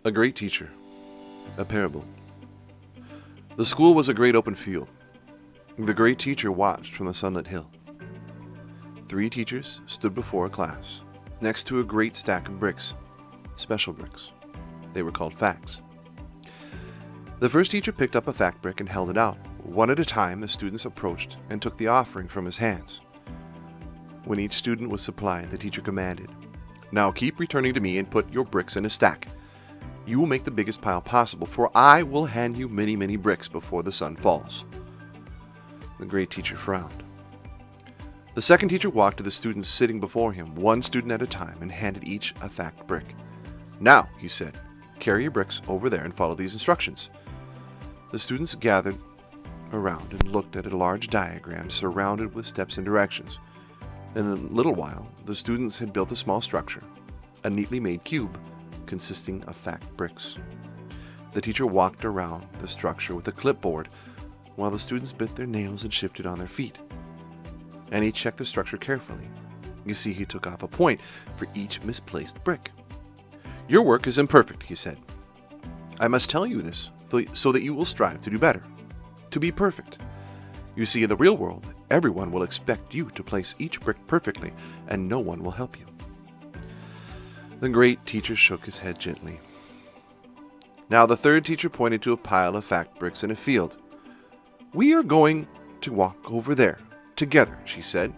A great teacher. A parable. The school was a great open field. The great teacher watched from the sunlit hill. 3 teachers stood before a class, next to a great stack of bricks, special bricks. They were called facts. The first teacher picked up a fact brick and held it out. One at a time, the students approached and took the offering from his hands. When each student was supplied, the teacher commanded, "Now keep returning to me and put your bricks in a stack. You will make the biggest pile possible, for I will hand you many, many bricks before the sun falls." The great teacher frowned. The second teacher walked to the students sitting before him, one student at a time, and handed each a fact brick. "Now," he said, "carry your bricks over there and follow these instructions." The students gathered around and looked at a large diagram surrounded with steps and directions. In a little while, the students had built a small structure, a neatly made cube consisting of fact bricks. The teacher walked around the structure with a clipboard while the students bit their nails and shifted on their feet. And he checked the structure carefully. You see, he took off a point for each misplaced brick. "Your work is imperfect," he said. "I must tell you this so that you will strive to do better, to be perfect. You see, in the real world, everyone will expect you to place each brick perfectly, and no one will help you." The great teacher shook his head gently. Now the third teacher pointed to a pile of fact bricks in a field. "We are going to walk over there together," she said.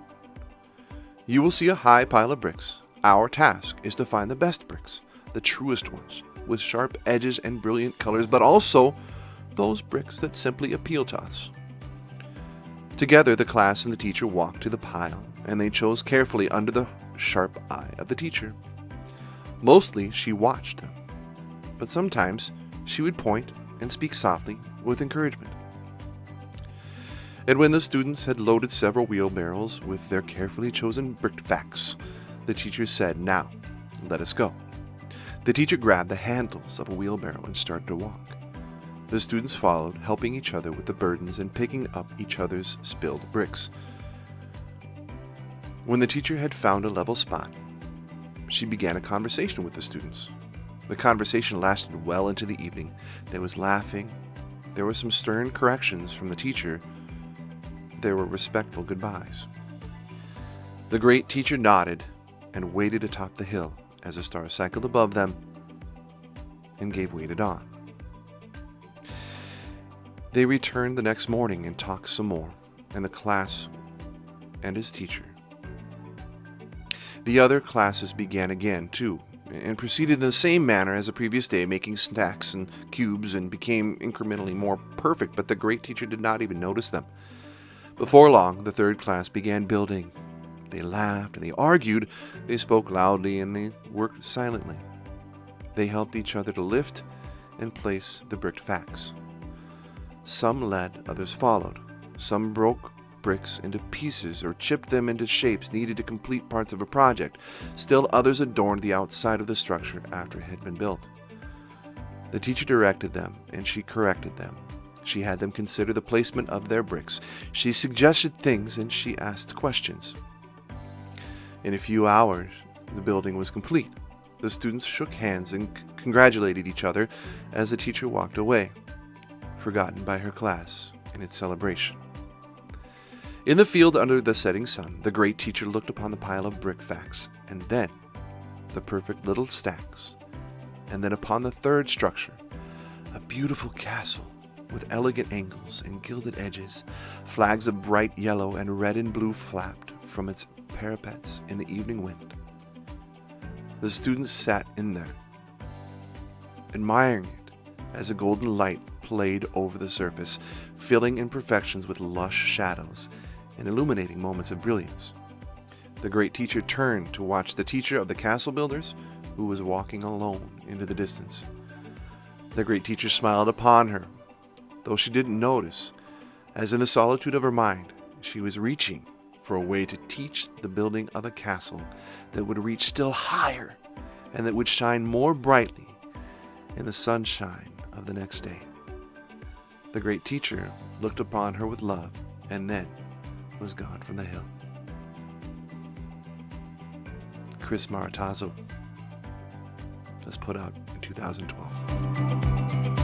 "You will see a high pile of bricks. Our task is to find the best bricks, the truest ones, with sharp edges and brilliant colors, but also those bricks that simply appeal to us." Together, the class and the teacher walked to the pile, and they chose carefully under the sharp eye of the teacher. Mostly, she watched them, but sometimes she would point and speak softly with encouragement. And when the students had loaded several wheelbarrows with their carefully chosen brick facts, the teacher said, "Now, let us go." The teacher grabbed the handles of a wheelbarrow and started to walk. The students followed, helping each other with the burdens and picking up each other's spilled bricks. When the teacher had found a level spot, she began a conversation with the students. The conversation lasted well into the evening. There was laughing. There were some stern corrections from the teacher. There were respectful goodbyes. The great teacher nodded and waited atop the hill as the stars cycled above them and gave way to dawn. They returned the next morning and talked some more, and the class and his teacher. The other classes began again, too, and proceeded in the same manner as the previous day, making stacks and cubes, and became incrementally more perfect, but the great teacher did not even notice them. Before long, the third class began building. They laughed and they argued, they spoke loudly and they worked silently. They helped each other to lift and place the bricked facts. Some led, others followed. Some broke bricks into pieces or chipped them into shapes needed to complete parts of a project. Still others adorned the outside of the structure after it had been built. The teacher directed them and she corrected them. She had them consider the placement of their bricks. She suggested things and she asked questions. In a few hours, the building was complete. The students shook hands and congratulated each other as the teacher walked away, forgotten by her class in its celebration. In the field under the setting sun, the great teacher looked upon the pile of brick facts, and then the perfect little stacks, and then upon the third structure, a beautiful castle with elegant angles and gilded edges. Flags of bright yellow and red and blue flapped from its parapets in the evening wind. The students sat in there, admiring it as a golden light played over the surface, filling imperfections with lush shadows and illuminating moments of brilliance. The great teacher turned to watch the teacher of the castle builders, who was walking alone into the distance. The great teacher smiled upon her, though she didn't notice, as in the solitude of her mind, she was reaching for a way to teach the building of a castle that would reach still higher and that would shine more brightly in the sunshine of the next day. The great teacher looked upon her with love and then was gone from the hill. Chris Maratazzo. That's put out in 2012.